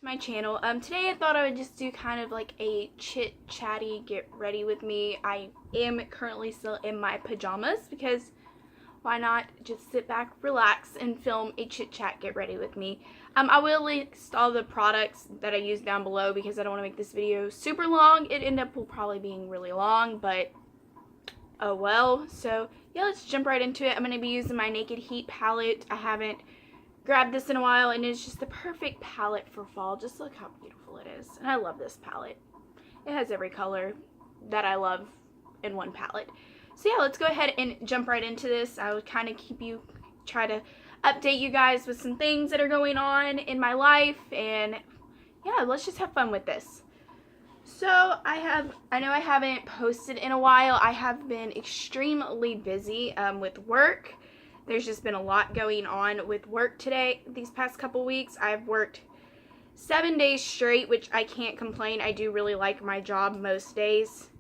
My channel. Today I thought I would just do kind of like a chit chatty get ready with me. I am currently still in my pajamas because why not just sit back, relax, and film a chit chat get ready with me. I will list all the products that I use down below because I don't want to make this video super long. It ended up probably being really long, but oh well. So yeah, let's jump right into it. I'm going to be using my Naked Heat palette. I haven't grabbed this in a while, and it's just the perfect palette for fall. Just look how beautiful it is, and I love this palette. It has every color that I love in one palette. So yeah, let's go ahead and jump right into this. I would kind of try to update you guys with some things that are going on in my life, and yeah, let's just have fun with this. So I know I haven't posted in a while. I have been extremely busy with work. There's just been a lot going on with work these past couple weeks. I've worked 7 days straight, which I can't complain. I do really like my job most days.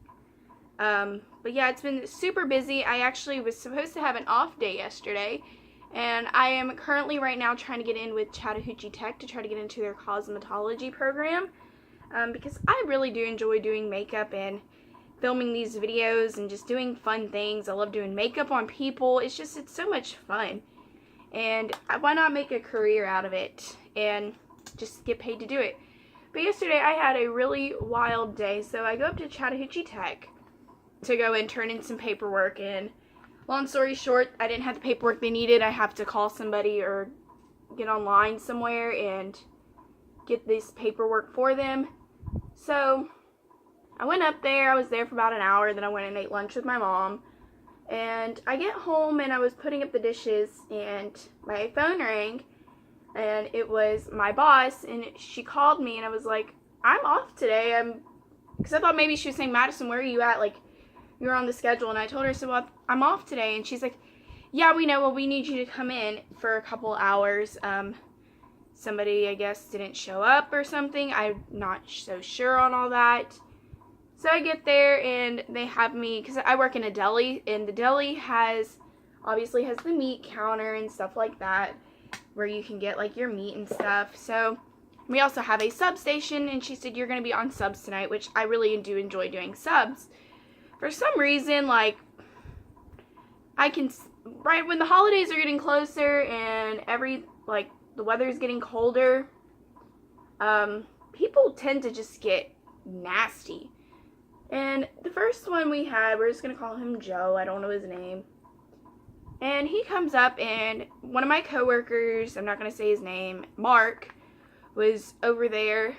But yeah, it's been super busy. I actually was supposed to have an off day yesterday, and I am currently right now trying to get in with Chattahoochee Tech to try to get into their cosmetology program, because I really do enjoy doing makeup and filming these videos and just doing fun things. I love doing makeup on people. It's so much fun. And why not make a career out of it and just get paid to do it? But yesterday I had a really wild day. So I go up to Chattahoochee Tech to go and turn in some paperwork. And long story short, I didn't have the paperwork they needed. I have to call somebody or get online somewhere and get this paperwork for them. So I went up there. I was there for about an hour. Then I went and ate lunch with my mom. And I get home and I was putting up the dishes and my phone rang. And it was my boss, and she called me, and I was like, I'm off today. Because I thought maybe she was saying, Madison, where are you at? Like, you're on the schedule. And I told her, I said, well, I'm off today. And she's like, yeah, we know. Well, we need you to come in for a couple hours. Somebody, I guess, didn't show up or something. I'm not so sure on all that. So I get there and they have me, because I work in a deli, and the deli obviously has the meat counter and stuff like that, where you can get like your meat and stuff. So we also have a substation, and she said, you're going to be on subs tonight, which I really do enjoy doing subs. For some reason, like, right when the holidays are getting closer and the weather's getting colder, people tend to just get nasty. And the first one we had, we're just going to call him Joe. I don't know his name. And he comes up, and one of my coworkers, I'm not going to say his name, Mark, was over there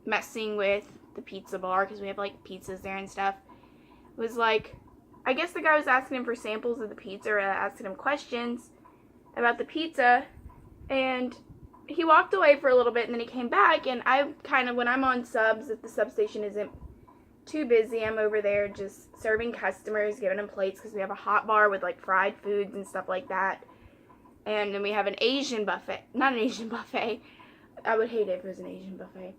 messing with the pizza bar, because we have like pizzas there and stuff. Was like, I guess the guy was asking him for samples of the pizza, or asking him questions about the pizza. And he walked away for a little bit, and then he came back. And when I'm on subs, if the substation isn't too busy, I'm over there just serving customers, giving them plates, because we have a hot bar with like fried foods and stuff like that. And then we have an Asian buffet. Not an Asian buffet. I would hate it if it was an Asian buffet.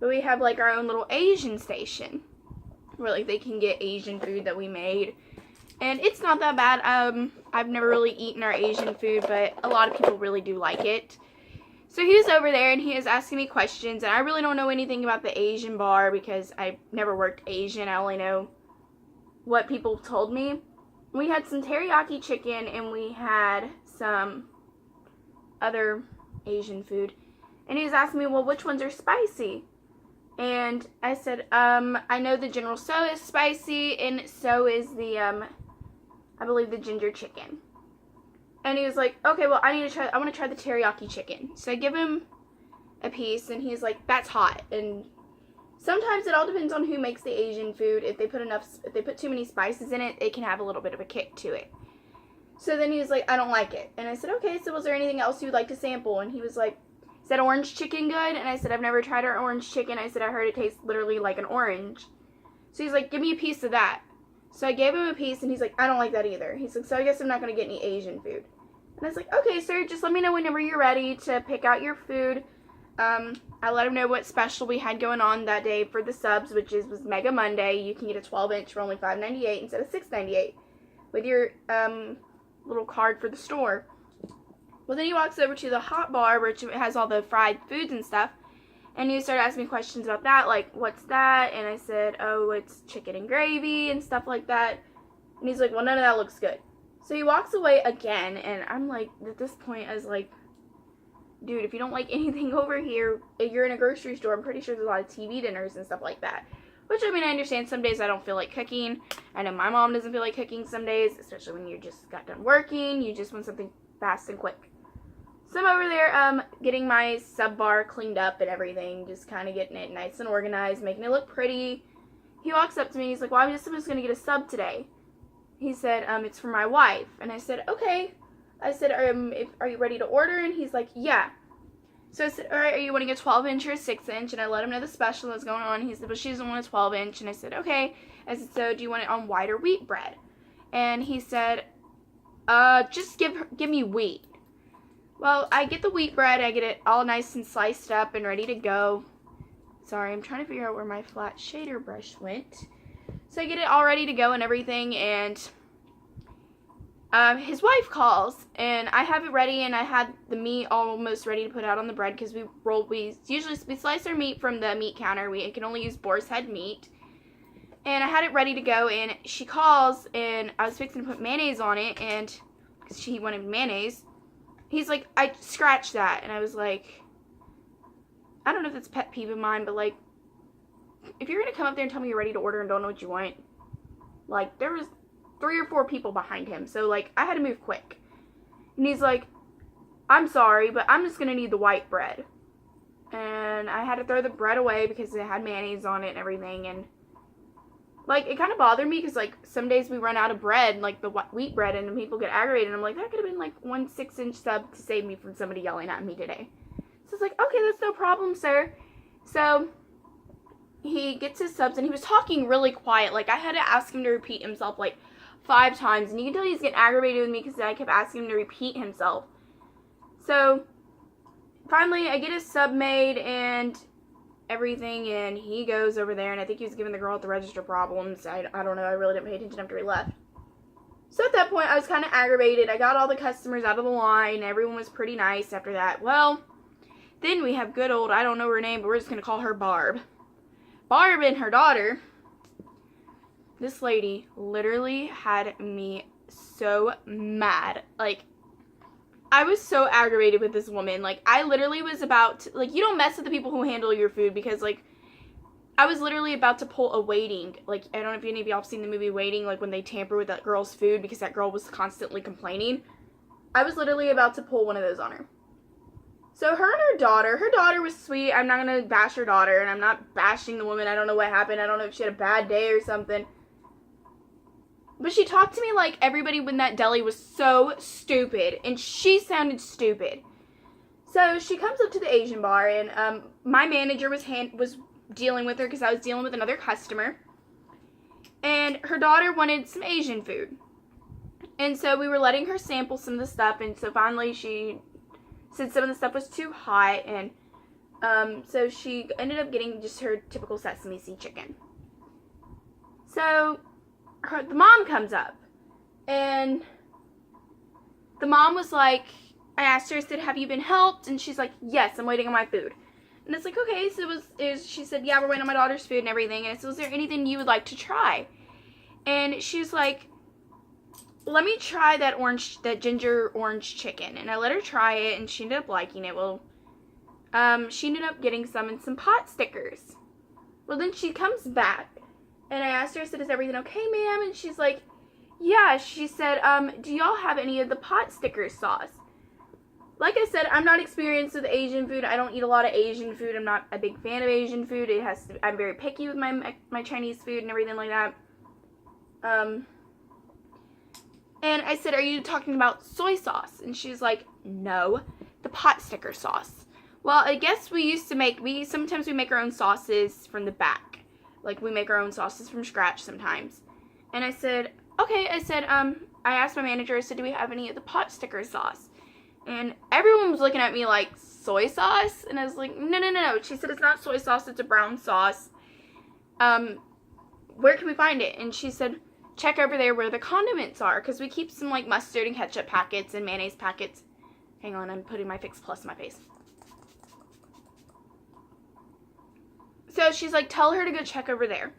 But we have like our own little Asian station where like they can get Asian food that we made. And it's not that bad. I've never really eaten our Asian food, but a lot of people really do like it. So he was over there, and he is asking me questions, and I really don't know anything about the Asian bar because I've never worked Asian. I only know what people told me. We had some teriyaki chicken, and we had some other Asian food. And he was asking me, well, which ones are spicy? And I said, I know the General So is spicy, and so is the, I believe the ginger chicken. And he was like, okay, well, I want to try the teriyaki chicken. So I give him a piece, and he's like, that's hot. And sometimes it all depends on who makes the Asian food. If they put too many spices in it, it can have a little bit of a kick to it. So then he was like, I don't like it. And I said, okay, so was there anything else you would like to sample? And he was like, is that orange chicken good? And I said, I've never tried our orange chicken. I said, I heard it tastes literally like an orange. So he's like, give me a piece of that. So I gave him a piece, and he's like, I don't like that either. He's like, so I guess I'm not going to get any Asian food. And I was like, okay, sir, just let me know whenever you're ready to pick out your food. I let him know what special we had going on that day for the subs, which was Mega Monday. You can get a 12-inch for only $5.98 instead of $6.98 with your little card for the store. Well, then he walks over to the hot bar, which has all the fried foods and stuff. And he started asking me questions about that, like, what's that? And I said, oh, it's chicken and gravy and stuff like that. And he's like, well, none of that looks good. So he walks away again, and I'm like, at this point, I was like, dude, if you don't like anything over here, if you're in a grocery store, I'm pretty sure there's a lot of TV dinners and stuff like that. Which, I mean, I understand some days I don't feel like cooking. I know my mom doesn't feel like cooking some days, especially when you just got done working. You just want something fast and quick. So I'm over there getting my sub bar cleaned up and everything, just kind of getting it nice and organized, making it look pretty. He walks up to me and he's like, well, I'm just going to get a sub today. He said, it's for my wife. And I said, okay. I said, are you ready to order? And he's like, yeah. So I said, all right, are you wanting a 12-inch or a 6-inch? And I let him know the special that's going on. He said, well, she doesn't want a 12-inch. And I said, okay. I said, so do you want it on white or wheat bread? And he said, just give me wheat. Well, I get the wheat bread. I get it all nice and sliced up and ready to go. Sorry, I'm trying to figure out where my flat shader brush went. So I get it all ready to go and everything, and his wife calls, and I have it ready, and I had the meat almost ready to put out on the bread because we slice our meat from the meat counter. We can only use boar's head meat. And I had it ready to go, and she calls, and I was fixing to put mayonnaise on it, and because she wanted mayonnaise. He's like, I scratched that. And I was like, I don't know if it's a pet peeve of mine, but like, if you're going to come up there and tell me you're ready to order and don't know what you want, like, there was 3 or 4 people behind him. So, like, I had to move quick. And he's like, I'm sorry, but I'm just going to need the white bread. And I had to throw the bread away because it had mayonnaise on it and everything. And, like, it kind of bothered me because, like, some days we run out of bread, like the wheat bread, and people get aggravated. And I'm like, that could have been, like, 1 6-inch sub to save me from somebody yelling at me today. So it's like, okay, that's no problem, sir. So he gets his subs, and he was talking really quiet. Like, I had to ask him to repeat himself, like, 5 times. And you can tell he's getting aggravated with me because I kept asking him to repeat himself. So finally, I get his sub made and everything, and he goes over there, and I think he was giving the girl at the register problems. I don't know. I really didn't pay attention after he left. So at that point, I was kind of aggravated. I got all the customers out of the line. Everyone was pretty nice after that. Well, then we have good old, I don't know her name, but we're just going to call her Barb. Barb and her daughter, this lady literally had me so mad. Like, I was so aggravated with this woman. Like, I literally was about to, like, you don't mess with the people who handle your food because, like, I was literally about to pull a Waiting. Like, I don't know if any of y'all have seen the movie Waiting, like, when they tamper with that girl's food because that girl was constantly complaining. I was literally about to pull one of those on her. So her and her daughter was sweet. I'm not going to bash her daughter, and I'm not bashing the woman. I don't know what happened. I don't know if she had a bad day or something. But she talked to me like everybody in that deli was so stupid, and she sounded stupid. So she comes up to the Asian bar, and my manager was dealing with her because I was dealing with another customer. And her daughter wanted some Asian food. And so we were letting her sample some of the stuff, and so finally she said some of the stuff was too hot, and so she ended up getting just her typical sesame seed chicken. So the mom comes up, and the mom was like, I asked her, I said, have you been helped? And she's like, yes, I'm waiting on my food. And it's like, okay, so she said, yeah, we're waiting on my daughter's food and everything. And I said, is there anything you would like to try? And she's like, let me try that ginger orange chicken. And I let her try it, and she ended up liking it. Well, she ended up getting some pot stickers. Well, then she comes back, and I asked her, I said, is everything okay, ma'am? And she's like, yeah. She said, do y'all have any of the pot sticker sauce? Like I said, I'm not experienced with Asian food. I don't eat a lot of Asian food. I'm not a big fan of Asian food. I'm very picky with my Chinese food and everything like that. And I said, are you talking about soy sauce? And she's like, no, the pot sticker sauce. Well, I guess sometimes we make our own sauces from the back. Like, we make our own sauces from scratch sometimes. And I said, okay. I said, I asked my manager, I said, do we have any of the pot sticker sauce? And everyone was looking at me like, soy sauce? And I was like, no. She said, it's not soy sauce, it's a brown sauce. Where can we find it? And she said, check over there where the condiments are, because we keep some, like, mustard and ketchup packets and mayonnaise packets. Hang on, I'm putting my Fix Plus in my face. So she's like, tell her to go check over there.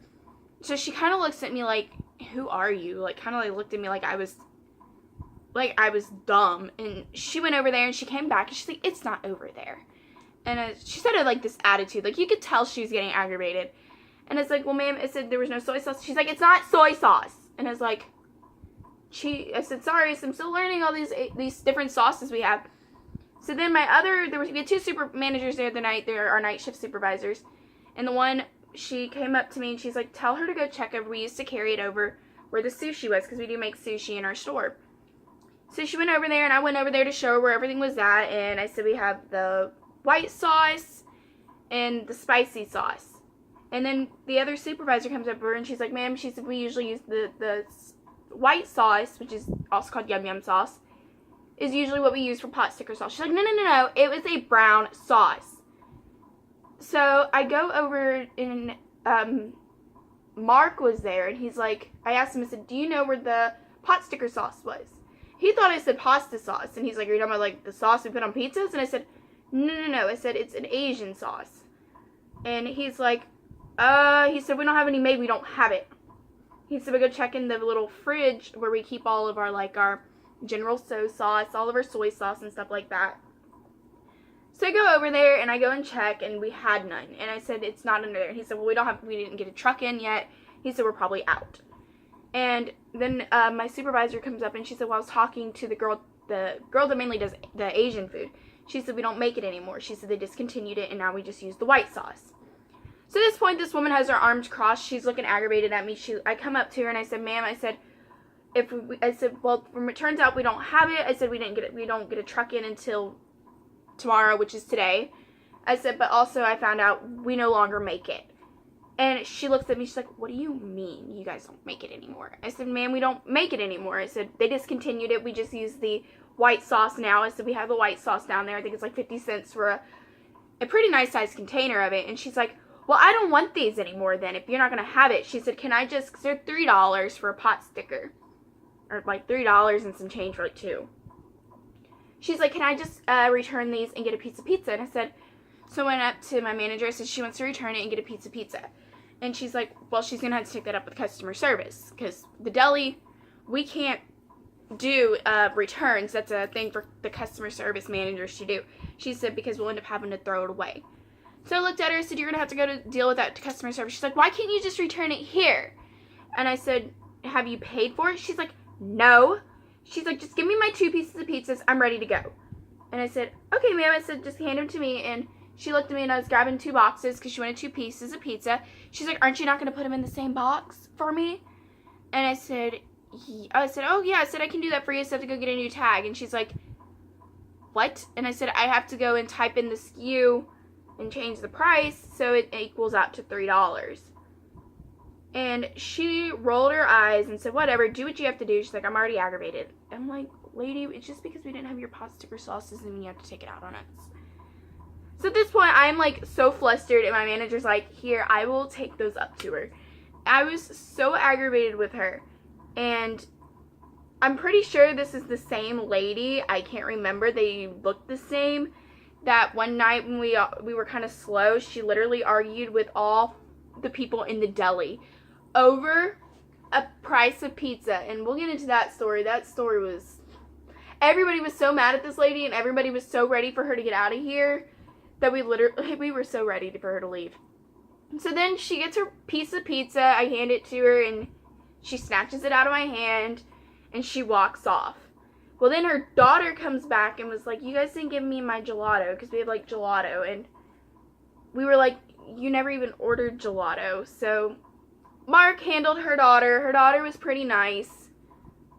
So she kind of looks at me like, who are you? Like, kind of like looked at me like I was dumb. And she went over there and she came back and she's like, it's not over there. And she said it like this attitude. Like, you could tell she was getting aggravated. And it's like, well, ma'am, I said there was no soy sauce. She's like, it's not soy sauce. And I was like, I said, sorry, I'm still learning all these different sauces we have. So then we had two super managers there the night. They're our night shift supervisors. And the one, she came up to me and she's like, tell her to go check over. We used to carry it over where the sushi was because we do make sushi in our store. So she went over there and I went over there to show her where everything was at. And I said, we have the white sauce and the spicy sauce. And then the other supervisor comes over and she's like, ma'am, she said, we usually use the white sauce, which is also called yum yum sauce, is usually what we use for pot sticker sauce. She's like, no, it was a brown sauce. So I go over and Mark was there and he's like, I asked him, I said, do you know where the pot sticker sauce was? He thought I said pasta sauce and he's like, are you talking about like the sauce we put on pizzas? And I said, no, I said, it's an Asian sauce. And he's like, he said, we don't have any made, we don't have it. He said, we go check in the little fridge where we keep all of our, like, our general soy sauce, all of our soy sauce and stuff like that. So I go over there and I go and check and we had none. And I said, it's not under there. And he said, well, we didn't get a truck in yet. He said, we're probably out. And then my supervisor comes up and she said, well, I was talking to the girl that mainly does the Asian food. She said, we don't make it anymore. She said they discontinued it and now we just use the white sauce. So at this point, this woman has her arms crossed. She's looking aggravated at me. I come up to her and I said, ma'am, I said, well, it turns out we don't have it. I said, we don't get a truck in until tomorrow, which is today. I said, but also I found out we no longer make it. And she looks at me, she's like, what do you mean you guys don't make it anymore? I said, ma'am, we don't make it anymore. I said, they discontinued it. We just use the white sauce now. I said, we have the white sauce down there. I think it's like 50 cents for a pretty nice sized container of it. And she's like, well, I don't want these anymore then if you're not going to have it. She said, can I just, because they're $3 for a pot sticker. Or like $3 and some change for like 2. She's like, can I just return these and get a piece of pizza? And I said, so I went up to my manager. I said, she wants to return it and get a piece of pizza. And she's like, well, she's going to have to take that up with customer service. Because the deli, we can't do returns. That's a thing for the customer service managers to do. She said, because we'll end up having to throw it away. So I looked at her and said, you're going to have to go to deal with that to customer service. She's like, why can't you just return it here? And I said, have you paid for it? She's like, no. She's like, just give me my 2 pieces of pizzas. I'm ready to go. And I said, okay, ma'am. I said, just hand them to me. And she looked at me and I was grabbing 2 boxes because she wanted 2 pieces of pizza. She's like, aren't you not going to put them in the same box for me? And I said, oh, yeah. I said, I can do that for you. I said, I have to go get a new tag. And she's like, what? And I said, I have to go and type in the SKU and change the price so it equals out to $3. And she rolled her eyes and said, whatever, do what you have to do. She's like, I'm already aggravated. I'm like, lady, it's just because we didn't have your pot sticker sauces and you have to take it out on us. So at this point, I'm like so flustered and my manager's like, here, I will take those up to her. I was so aggravated with her. And I'm pretty sure this is the same lady. I can't remember. They looked the same. That one night when we were kind of slow, she literally argued with all the people in the deli over a price of pizza. And we'll get into that story. That story was, everybody was so mad at this lady and everybody was so ready for her to get out of here that we were so ready for her to leave. So then she gets her piece of pizza. I hand it to her and she snatches it out of my hand and she walks off. Well, then her daughter comes back and was like, you guys didn't give me my gelato, because we have, like, gelato. And we were like, you never even ordered gelato. So Mark handled her daughter. Her daughter was pretty nice.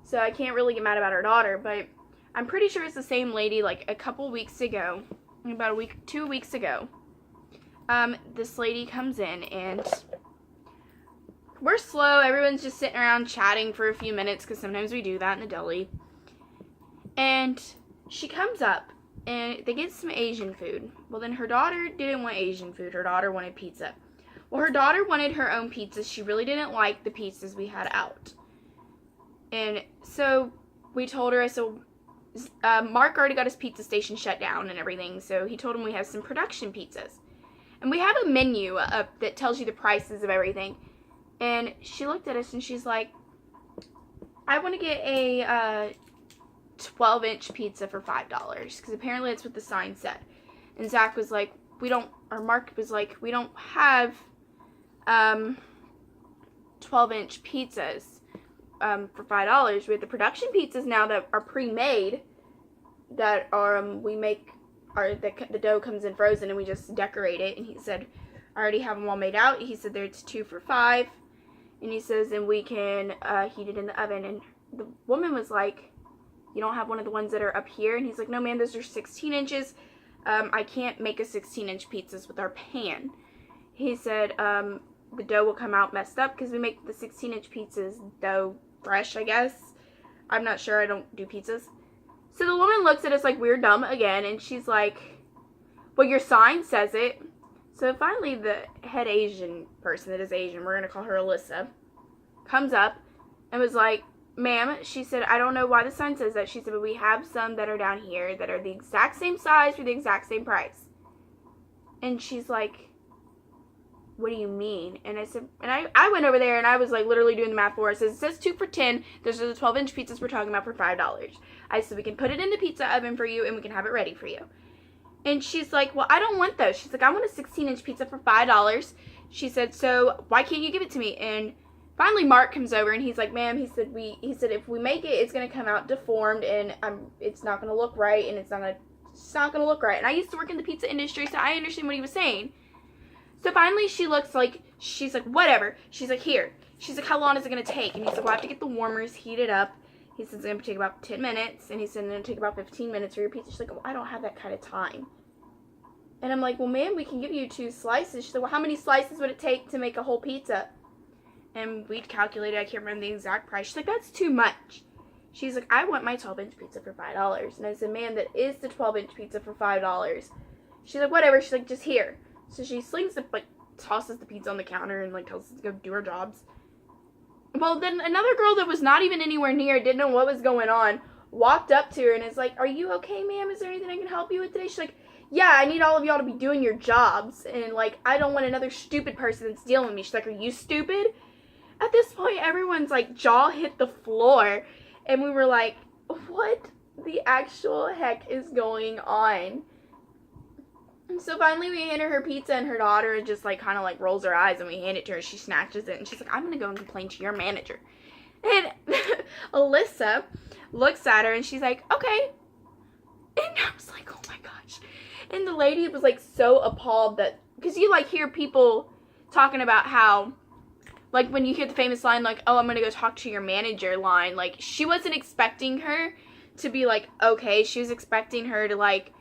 So I can't really get mad about her daughter. But I'm pretty sure it's the same lady, like, a couple weeks ago. About 2 weeks ago. This lady comes in and we're slow. Everyone's just sitting around chatting for a few minutes, because sometimes we do that in the deli. And she comes up, and they get some Asian food. Well, then her daughter didn't want Asian food. Her daughter wanted pizza. Well, her daughter wanted her own pizza. She really didn't like the pizzas we had out. And so we told her, so Mark already got his pizza station shut down and everything, so he told him we have some production pizzas. And And we have a menu that tells you the prices of everything. And she looked at us and she's like, I want to get a 12-inch pizza for $5. Because apparently that's what the sign said. And Zach was like, Mark was like, we don't have 12-inch pizzas for $5. We have the production pizzas now that are pre-made, that are the dough comes in frozen and we just decorate it. And he said, I already have them all made out. He said there's 2 for $5. And he says, and we can heat it in the oven. And the woman was like, you don't have one of the ones that are up here? And he's like, no, man, those are 16 inches. I can't make a 16-inch pizzas with our pan. He said, the dough will come out messed up because we make the 16-inch pizzas dough fresh, I guess. I'm not sure. I don't do pizzas. So the woman looks at us like we're dumb again, and she's like, well, your sign says it. So finally the head Asian person that is Asian, we're going to call her Alyssa, comes up and was like, ma'am, she said, I don't know why the sign says that. She said, but we have some that are down here that are the exact same size for the exact same price. And she's like, what do you mean? And I said, and I went over there and I was like literally doing the math for her. It says 2 for $10. Those are the 12-inch pizzas we're talking about for $5. I said, we can put it in the pizza oven for you and we can have it ready for you. And she's like, well, I don't want those. She's like, I want a 16-inch pizza for $5. She said, so why can't you give it to me? And finally Mark comes over and he's like, ma'am, he said if we make it, it's going to come out deformed and it's not going to look right, and it's not going to look right. And I used to work in the pizza industry, so I understand what he was saying. So finally she's like, whatever. She's like, here. She's like, how long is it going to take? And he's like, well, I have to get the warmers heated up. He says it's going to take about 10 minutes. And he said it's going to take about 15 minutes for your pizza. She's like, oh, I don't have that kind of time. And I'm like, well, ma'am, we can give you 2 slices. She's like, well, how many slices would it take to make a whole pizza? And we'd calculated, I can't remember the exact price. She's like, that's too much. She's like, I want my 12-inch pizza for $5. And I said, ma'am, that is the 12-inch pizza for $5. She's like, whatever. She's like, just here. So she tosses the pizza on the counter and like tells us to go do our jobs. Well, then another girl that was not even anywhere near, didn't know what was going on, walked up to her and is like, are you okay, ma'am? Is there anything I can help you with today? She's like, yeah, I need all of y'all to be doing your jobs. And like, I don't want another stupid person that's dealing with me. She's like, are you stupid? At this point, everyone's like jaw hit the floor. And we were like, what the actual heck is going on? And so finally we hand her pizza, and her daughter just like kind of like rolls her eyes, and we hand it to her. She snatches it and she's like, I'm gonna go and complain to your manager. And Alyssa looks at her and she's like, okay. And I was like, oh my gosh. And the lady was like so appalled that, because you like hear people talking about how, like when you hear the famous line like, oh, I'm gonna go talk to your manager line, like she wasn't expecting her to be like, okay. She was expecting her to like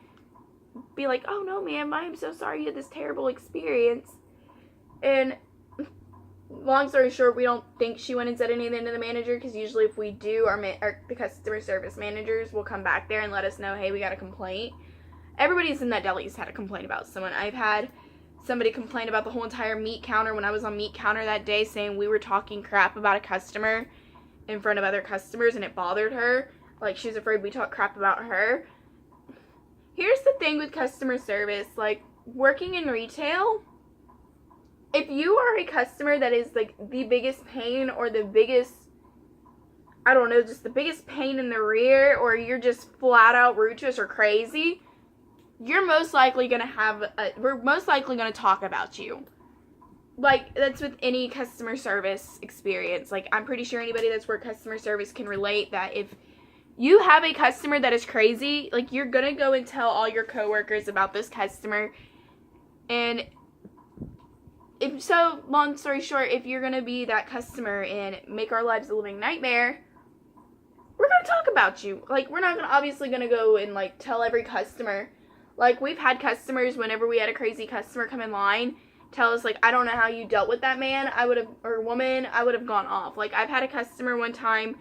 be like, oh no, ma'am, I'm so sorry you had this terrible experience. And long story short, we don't think she went and said anything to the manager, because usually if we do, the customer service managers will come back there and let us know, hey, we got a complaint. Everybody's in that deli's had a complaint about someone. I've had somebody complain about the whole entire meat counter when I was on meat counter that day, saying we were talking crap about a customer in front of other customers, and it bothered her. Like, she was afraid we talked crap about her. Here's the thing with customer service, like, working in retail, if you are a customer that is, like, the biggest pain, or the biggest, I don't know, just the biggest pain in the rear, or you're just flat out rude to us or crazy, you're most likely going to we're most likely going to talk about you. Like, that's with any customer service experience. Like, I'm pretty sure anybody that's worked customer service can relate that if you have a customer that is crazy, like, you're going to go and tell all your coworkers about this customer. And so, long story short, if you're going to be that customer and make our lives a living nightmare, we're going to talk about you. Like, we're not obviously going to go and, like, tell every customer. Like, we've had customers, whenever we had a crazy customer come in line, tell us, like, I don't know how you dealt with that man, or woman, I would have gone off. Like, I've had a customer one time,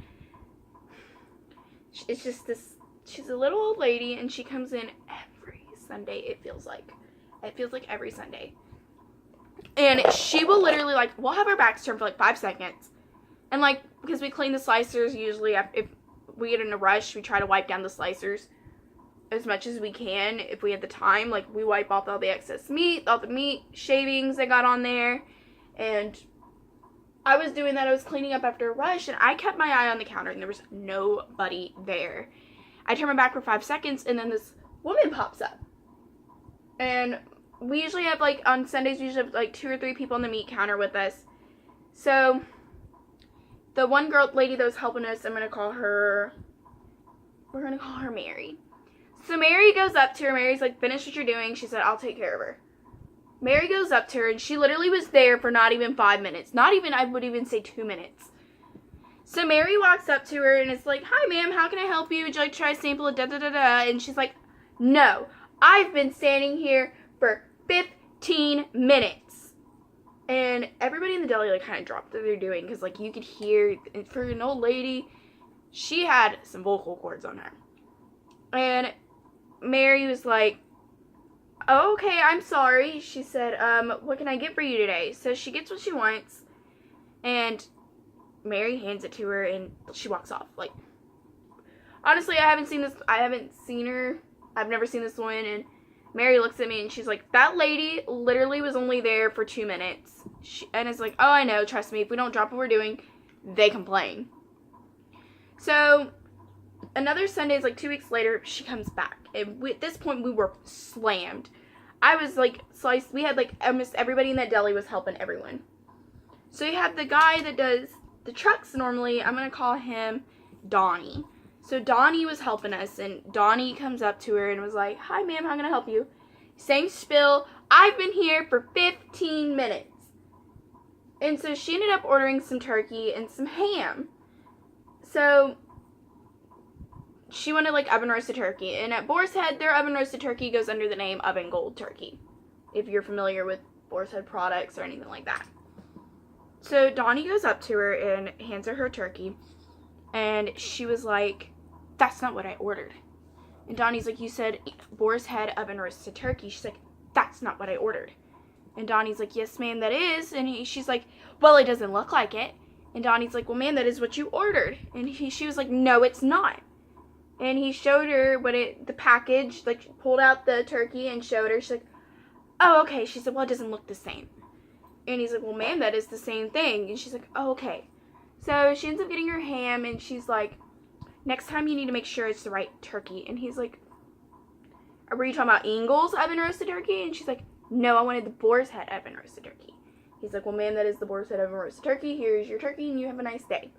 it's just this, she's a little old lady, and she comes in every Sunday, it feels like every Sunday. And she will literally, like, we'll have our backs turned for, like, 5 seconds. And, like, because we clean the slicers, usually, if we get in a rush, we try to wipe down the slicers. as much as we can if we have the time. Like, we wipe off all the excess meat, all the meat shavings that got on there, and I was doing that. I was cleaning up after a rush, and I kept my eye on the counter, and there was nobody there. I turn my back for 5 seconds, and then this woman pops up. And we usually have, like, on Sundays, we usually have, like, 2 or 3 people on the meat counter with us. So, the one lady that was helping us, we're going to call her Mary. So, Mary goes up to her. Mary's like, finish what you're doing. She said, I'll take care of her. Mary goes up to her, and she literally was there for not even 5 minutes. Not even, I would even say 2 minutes. So, Mary walks up to her, and it's like, hi, ma'am, how can I help you? Would you like to try a sample of da-da-da-da? And she's like, no, I've been standing here for 15 minutes. And everybody in the deli, like, kind of dropped what they're doing, because, like, you could hear, for an old lady, she had some vocal cords on her. And Mary was like, oh, okay, I'm sorry. She said, what can I get for you today? So she gets what she wants, and Mary hands it to her, and she walks off. Like, honestly, I haven't seen her. I've never seen this one, and Mary looks at me, and she's like, that lady literally was only there for 2 minutes. And it's like, oh, I know, trust me, if we don't drop what we're doing, they complain. So, another Sunday, like 2 weeks later, she comes back. And at this point, we were slammed. I was like, sliced. We had like almost everybody in that deli was helping everyone. So you have the guy that does the trucks normally. I'm going to call him Donnie. So Donnie was helping us, and Donnie comes up to her and was like, hi, ma'am, how can I help you? Same spill. I've been here for 15 minutes. And so she ended up ordering some turkey and some ham. So she wanted, like, oven roasted turkey. And at Boar's Head, their oven roasted turkey goes under the name Oven Gold Turkey, if you're familiar with Boar's Head products or anything like that. So Donnie goes up to her and hands her turkey. And she was like, that's not what I ordered. And Donnie's like, you said Boar's Head oven roasted turkey. She's like, that's not what I ordered. And Donnie's like, yes, ma'am, that is. And she's like, well, it doesn't look like it. And Donnie's like, well, ma'am, that is what you ordered. And she was like, no, it's not. And he showed her the package, like, pulled out the turkey and showed her. She's like, oh, okay. She said, well, it doesn't look the same. And he's like, well, ma'am, that is the same thing. And she's like, oh, okay. So she ends up getting her ham, and she's like, next time you need to make sure it's the right turkey. And he's like, were you talking about Ingles oven roasted turkey? And she's like, no, I wanted the Boar's Head oven roasted turkey. He's like, well, ma'am, that is the Boar's Head oven roasted turkey. Here's your turkey, and you have a nice day.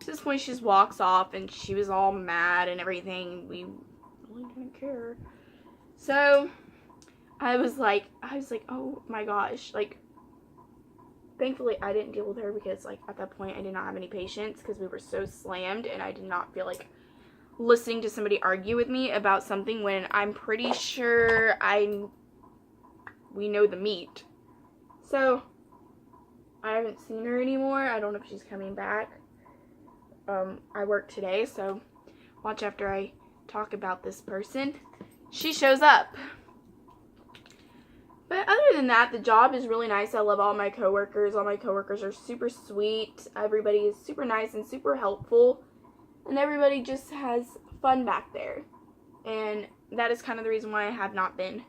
At this point, she just walks off, and she was all mad and everything. We really didn't care. So I was like, oh my gosh. Like, thankfully, I didn't deal with her because, like, at that point, I did not have any patience because we were so slammed, and I did not feel like listening to somebody argue with me about something when I'm pretty sure we know the meat. So I haven't seen her anymore. I don't know if she's coming back. I work today, so watch after I talk about this person. She shows up. But other than that, the job is really nice. I love all my coworkers. All my coworkers are super sweet. Everybody is super nice and super helpful. And everybody just has fun back there. And that is kind of the reason why I have not been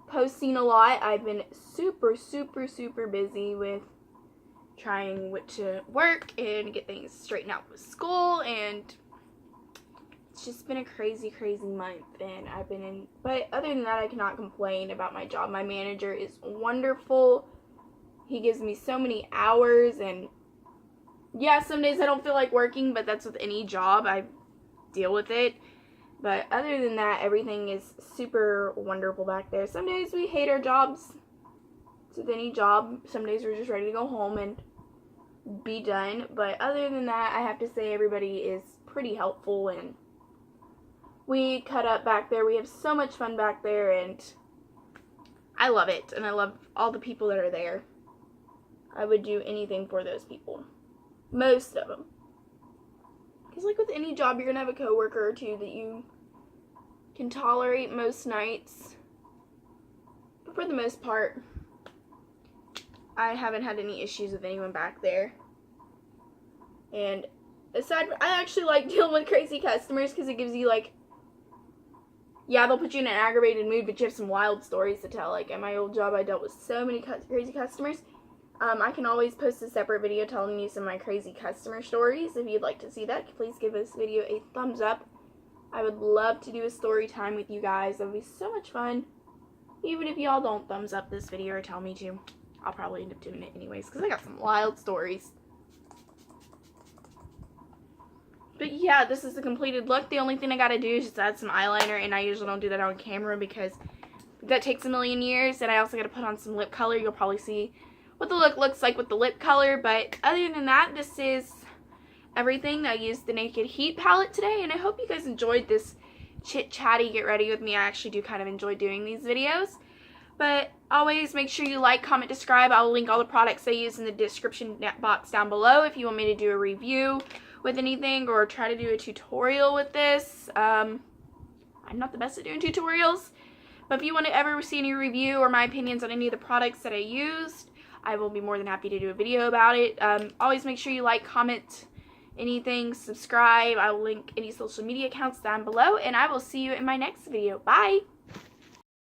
posting a lot. I've been super, super, super busy with trying to work and get things straightened out with school, and it's just been a crazy, crazy month, and but other than that, I cannot complain about my job. My manager is wonderful. He gives me so many hours, and yeah, some days I don't feel like working, but that's with any job. I deal with it. But other than that, everything is super wonderful back there. Some days we hate our jobs. It's with any job. Some days we're just ready to go home and be done. But other than that, I have to say everybody is pretty helpful, and we cut up back there. We have so much fun back there, and I love it. And I love all the people that are there. I would do anything for those people. Most of them. Because like with any job, you're going to have a coworker or two that you can tolerate most nights. But for the most part, I haven't had any issues with anyone back there. And I actually like dealing with crazy customers because it gives you, like, yeah, they'll put you in an aggravated mood, but you have some wild stories to tell. Like, at my old job, I dealt with so many crazy customers. I can always post a separate video telling you some of my crazy customer stories. If you'd like to see that, please give this video a thumbs up. I would love to do a story time with you guys. That would be so much fun. Even if y'all don't thumbs up this video or tell me to, I'll probably end up doing it anyways, because I got some wild stories. But yeah, this is the completed look. The only thing I gotta do is just add some eyeliner, and I usually don't do that on camera because that takes a million years. And I also gotta put on some lip color. You'll probably see what the look looks like with the lip color. But other than that, this is everything. I used the Naked Heat palette today, and I hope you guys enjoyed this chit chatty get ready with me. I actually do kind of enjoy doing these videos. But always make sure you like, comment, subscribe. I'll link all the products I use in the description box down below if you want me to do a review with anything or try to do a tutorial with this. I'm not the best at doing tutorials, but if you want to ever see any review or my opinions on any of the products that I used, I will be more than happy to do a video about it. Always make sure you like, comment, anything, subscribe. I'll link any social media accounts down below, and I will see you in my next video. Bye!